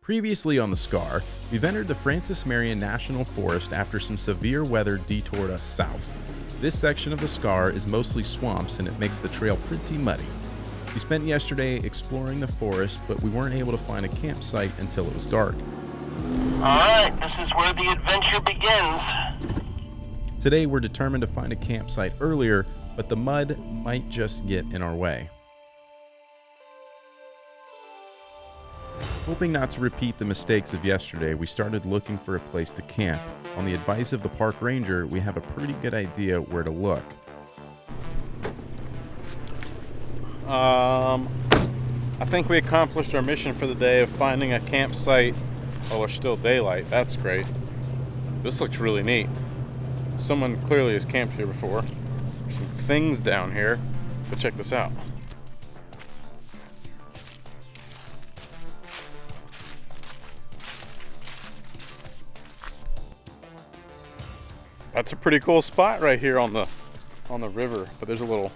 Previously on the Scar, we've entered the Francis Marion National Forest after some severe weather detoured us south. This section of the Scar is mostly swamps and it makes the trail pretty muddy. We spent yesterday exploring the forest, but we weren't able to find a campsite until it was dark. Alright, this is where the adventure begins. Today we're determined to find a campsite earlier, but the mud might just get in our way. Hoping not to repeat the mistakes of yesterday, we started looking for a place to camp. On the advice of the park ranger, we have a pretty good idea where to look. I think we accomplished our mission for the day of finding a campsite while there's still daylight. That's great. This looks really neat. Someone clearly has camped here before. There's some things down here, but check this out. That's a pretty cool spot right here on the river. But there's a little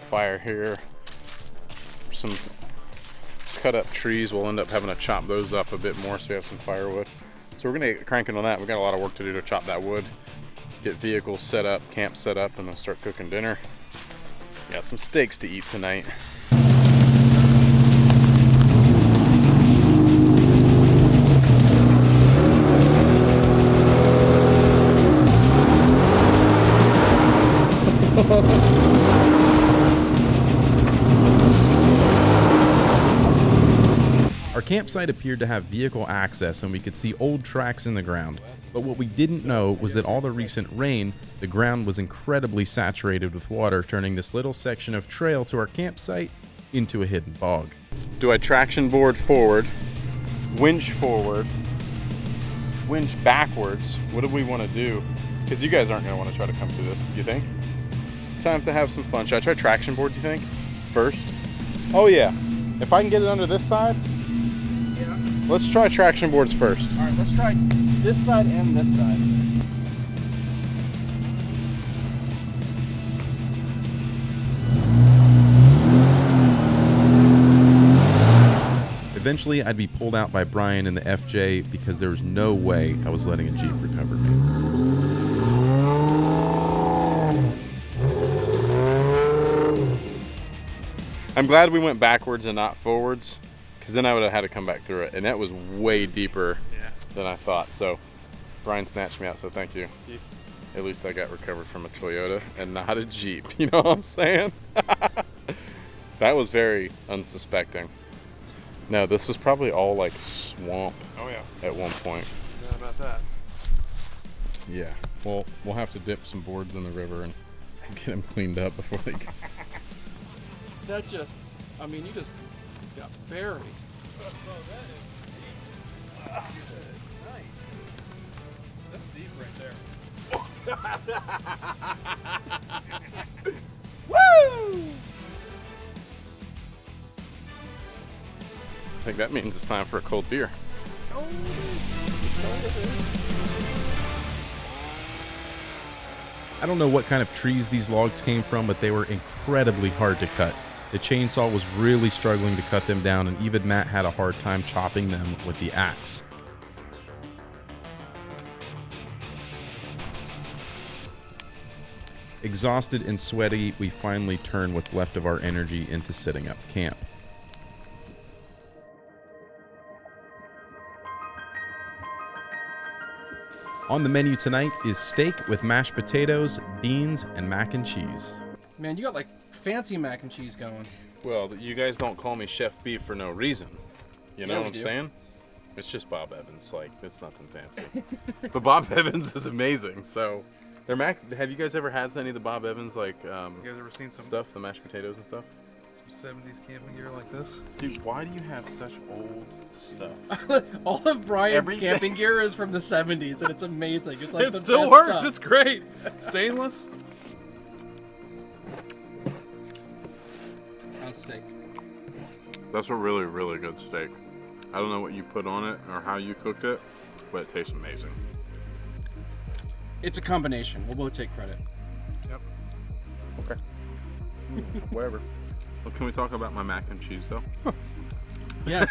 fire here. Some cut up trees. We'll end up having to chop those up a bit more so we have some firewood. So we're gonna get cranking on that. We've got a lot of work to do to chop that wood, get vehicles set up, camp set up, and then start cooking dinner. Got some steaks to eat tonight. Our campsite appeared to have vehicle access and we could see old tracks in the ground, but what we didn't know was that all the recent rain, the ground was incredibly saturated with water, turning this little section of trail to our campsite into a hidden bog. Do I traction board forward, winch backwards? What do we want to do? Because you guys aren't going to want to try to come through this, you think? Time to have some fun. Should I try traction boards, you think, first? Oh yeah, if I can get it under this side. Yeah. Let's try traction boards first. All right, let's try this side and this side. Eventually, I'd be pulled out by Brian in the FJ because there was no way I was letting a Jeep recover me. I'm glad we went backwards and not forwards, because then I would have had to come back through it, and that was way deeper than I thought. So Brian snatched me out, so thank you. At least I got recovered from a Toyota and not a Jeep. You know what I'm saying? That was very unsuspecting. No, this was probably all like swamp. Oh yeah. At one point. Yeah, about that. Yeah. Well, we'll have to dip some boards in the river and get them cleaned up before they go. That just, I mean, you just got buried. Nice. That's deep right there. Woo! I think that means it's time for a cold beer. I don't know what kind of trees these logs came from, but they were incredibly hard to cut. The chainsaw was really struggling to cut them down, and even Matt had a hard time chopping them with the axe. Exhausted and sweaty, we finally turned what's left of our energy into setting up camp. On the menu tonight is steak with mashed potatoes, beans, and mac and cheese. Man, you got like fancy mac and cheese going. Well, you guys don't call me Chef Beef for no reason. You know Yeah, what I'm we do. saying? It's just Bob Evans. Like, it's nothing fancy. But Bob Evans is amazing. So, their have you guys ever had any of the Bob Evans, like, You guys ever seen some stuff, the mashed potatoes and stuff? 70s camping gear like this? Dude, why do you have such old stuff? All of Brian's Everything. camping gear is from the 70s, and it's amazing. It's like It the still best works. stuff. It's great. Stainless. On steak. That's a really, really good steak. I don't know what you put on it or how you cooked it, but it tastes amazing. It's a combination. We'll both take credit. Yep. Okay. Whatever. Well, can we talk about my mac and cheese though? Yeah.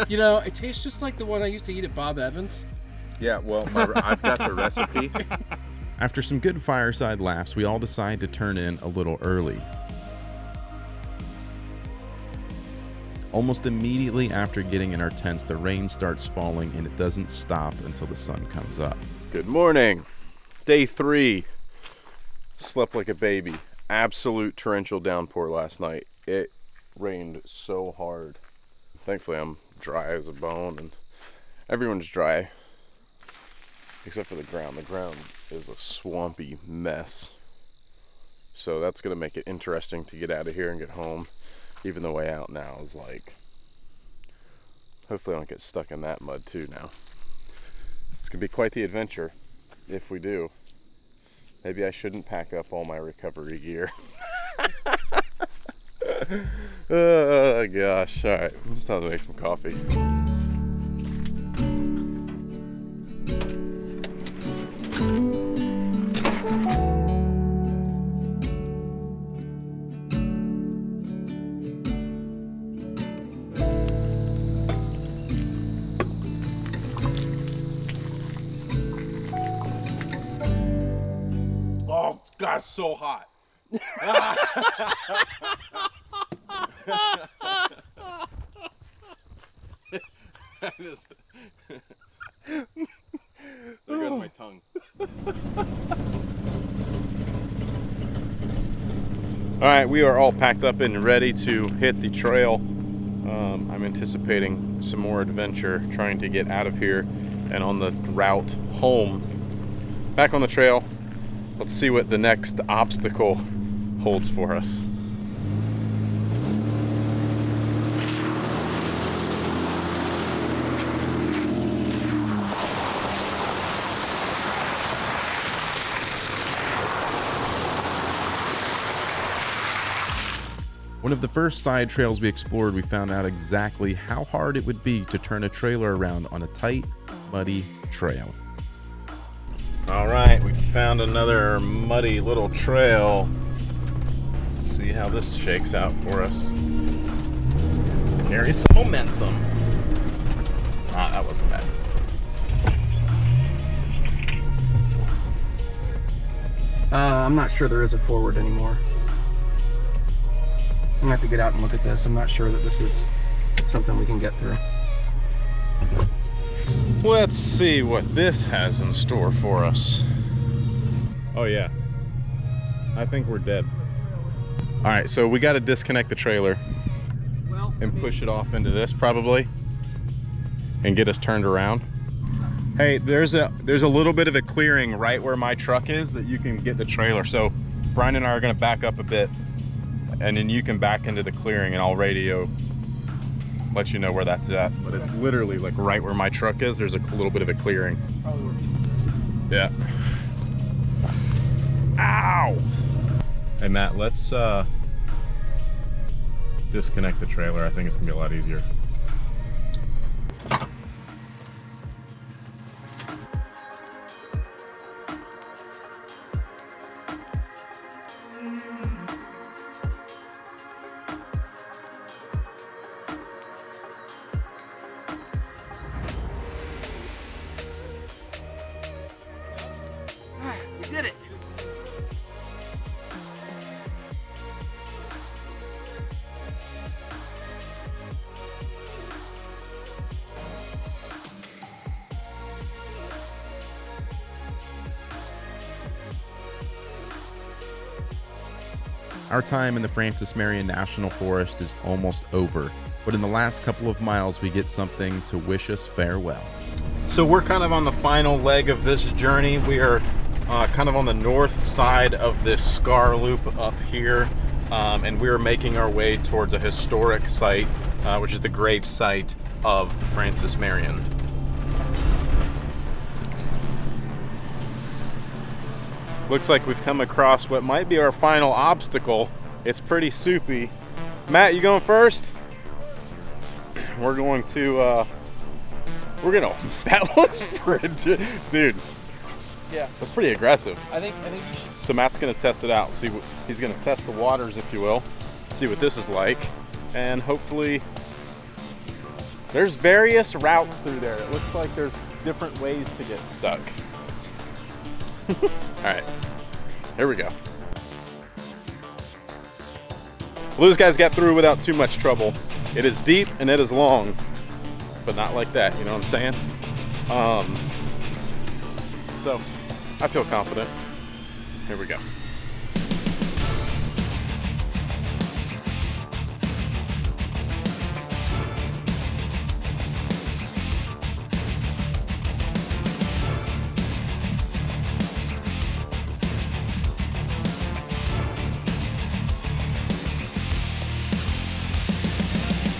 You know, it tastes just like the one I used to eat at Bob Evans. Yeah, well, I've got the recipe. After some good fireside laughs, we all decide to turn in a little early. Almost immediately after getting in our tents, the rain starts falling and it doesn't stop until the sun comes up. Good morning. Day 3. Slept like a baby. Absolute torrential downpour last night. It rained so hard. Thankfully, I'm dry as a bone, and everyone's dry except for the ground. The ground is a swampy mess. So that's going to make it interesting to get out of here and get home. Even the way out now is like, hopefully I don't get stuck in that mud too now. It's going to be quite the adventure if we do. Maybe I shouldn't pack up all my recovery gear. Oh gosh, all right, it's time to make some coffee. Oh, God, it's so hot. There goes my tongue. All right, we are all packed up and ready to hit the trail. I'm anticipating some more adventure, trying to get out of here and on the route home. Back on the trail, let's see what the next obstacle holds for us. One of the first side trails we explored, we found out exactly how hard it would be to turn a trailer around on a tight, muddy trail. All right, we found another muddy little trail. Let's see how this shakes out for us. Carry some momentum. Ah, that wasn't bad. I'm not sure there is a forward anymore. I'm gonna have to get out and look at this. I'm not sure that this is something we can get through. Let's see what this has in store for us. Oh yeah, I think we're dead. All right, so we got to disconnect the trailer and push it off into this probably and get us turned around. Hey, there's a little bit of a clearing right where my truck is that you can get the trailer. So Brian and I are gonna back up a bit and then you can back into the clearing and I'll radio, let you know where that's at. But it's literally like right where my truck is, there's a little bit of a clearing. Yeah. Ow! Hey Matt, let's disconnect the trailer. I think it's gonna be a lot easier. We did it. Our time in the Francis Marion National Forest is almost over, but in the last couple of miles we get something to wish us farewell. So we're kind of on the final leg of this journey. We are kind of on the north side of this scar loop up here, and we're making our way towards a historic site, which is the grave site of Francis Marion. Looks like we've come across what might be our final obstacle. It's pretty soupy. Matt, you going first? We're going to, that looks pretty, dude. Yeah. That's pretty aggressive. I think you should. So Matt's gonna test it out. See what he's gonna test the waters, if you will. See what this is like, and hopefully There's various routes through there. It looks like there's different ways to get stuck. All right, here we go. Well, those guys got through without too much trouble. It is deep and it is long, but not like that, you know what I'm saying? So I feel confident. Here we go.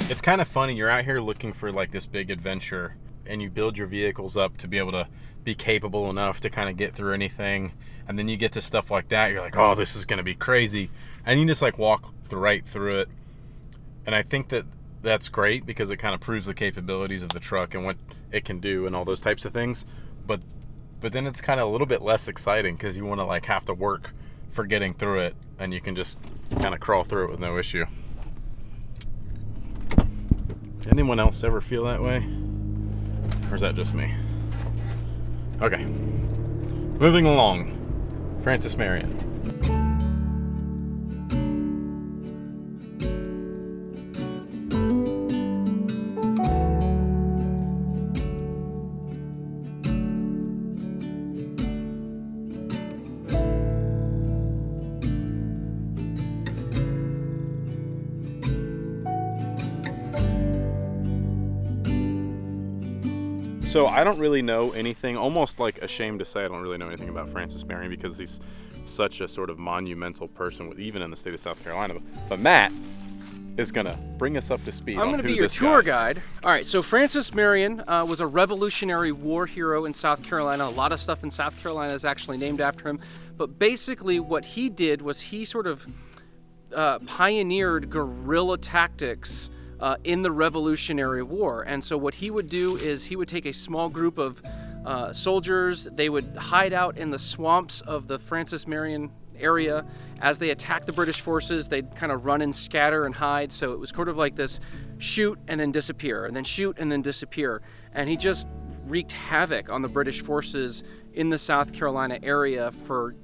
It's kind of funny, you're out here looking for like this big adventure and you build your vehicles up to be able to be capable enough to kind of get through anything, and then you get to stuff like that, you're like, oh, this is going to be crazy, and you just like walk right through it. And I think that that's great because it kind of proves the capabilities of the truck and what it can do and all those types of things, but then it's kind of a little bit less exciting because you want to like have to work for getting through it, and you can just kind of crawl through it with no issue. Anyone else ever feel that way? Or is that just me? Okay. Moving along. Francis Marion. So I don't really know anything, almost like ashamed to say I don't really know anything about Francis Marion because he's such a sort of monumental person, even in the state of South Carolina. But Matt is gonna bring us up to speed. I'm going gonna to be your tour guide. All right, so Francis Marion was a Revolutionary War hero in South Carolina. A lot of stuff in South Carolina is actually named after him. But basically what he did was he sort of pioneered guerrilla tactics in the Revolutionary War. And so what he would do is he would take a small group of soldiers. They would hide out in the swamps of the Francis Marion area. As they attacked the British forces, they'd kind of run and scatter and hide. So it was sort of like this shoot and then disappear, and then shoot and then disappear. And he just wreaked havoc on the British forces in the South Carolina area for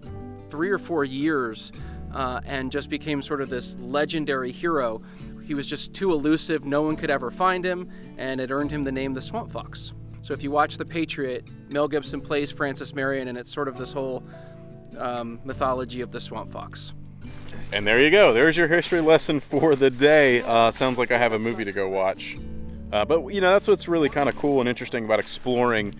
3 or 4 years, and just became sort of this legendary hero. He was just too elusive, no one could ever find him, and it earned him the name the Swamp Fox. So if you watch The Patriot, Mel Gibson plays Francis Marion, and it's sort of this whole mythology of the Swamp Fox. And there you go. There's your history lesson for the day. Sounds like I have a movie to go watch. But you know, that's what's really kind of cool and interesting about exploring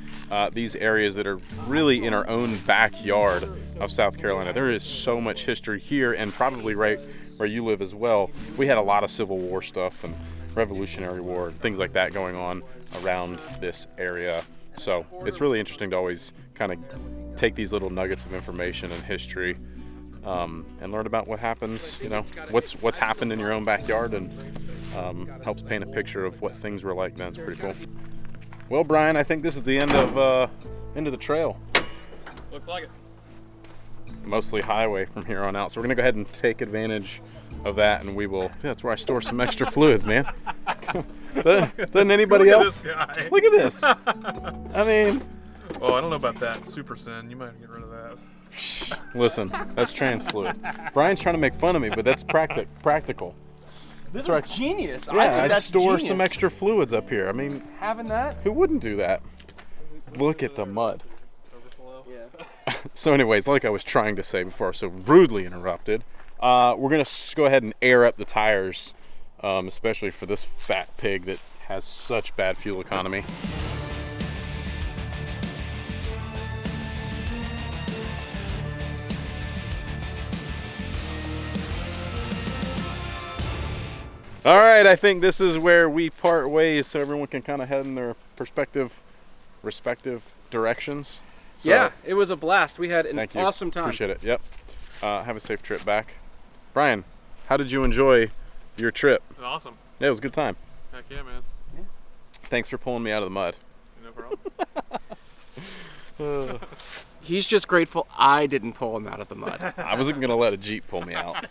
these areas that are really in our own backyard of South Carolina. There is so much history here, and probably right where you live as well. We had a lot of Civil War stuff and Revolutionary War, things like that going on around this area. So it's really interesting to always kind of take these little nuggets of information and history and learn about what happens, you know, what's happened in your own backyard, and helps paint a picture of what things were like then. It's pretty cool. Well, Brian, I think this is the end of the trail. Looks like it. Mostly highway from here on out, so we're gonna go ahead and take advantage of that, and we will. Yeah, that's where I store some extra fluids, man. Than anybody else. Look at this guy. Look at this. I mean, Oh, I don't know about that. Super Sin. You might get rid of that. listen, that's trans fluid. Brian's trying to make fun of me, but that's practical. This right. is genius. I Yeah, think I that's store genius. some extra fluids up here. I mean, Having that? who wouldn't do that? Look at the mud. Overflow. Yeah. So anyways, like I was trying to say before I was so rudely interrupted, we're going to go ahead and air up the tires, especially for this fat pig that has such bad fuel economy. All right, I think this is where we part ways so everyone can kind of head in their respective directions. So, Yeah, it was a blast. We had an thank you. awesome time. Appreciate it. Yep. Have a safe trip back. Brian, how did you enjoy your trip? It's awesome. Yeah, it was a good time. Heck yeah, man. Thanks for pulling me out of the mud. No problem. He's just grateful I didn't pull him out of the mud. I wasn't gonna let a Jeep pull me out.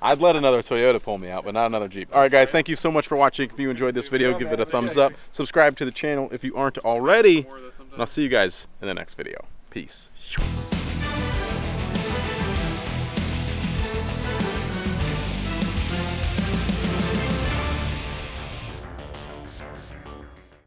I'd let another Toyota pull me out, but not another Jeep. All right, guys, thank you so much for watching. If you enjoyed this video, give it a thumbs up. Subscribe to the channel if you aren't already. And I'll see you guys in the next video. Peace.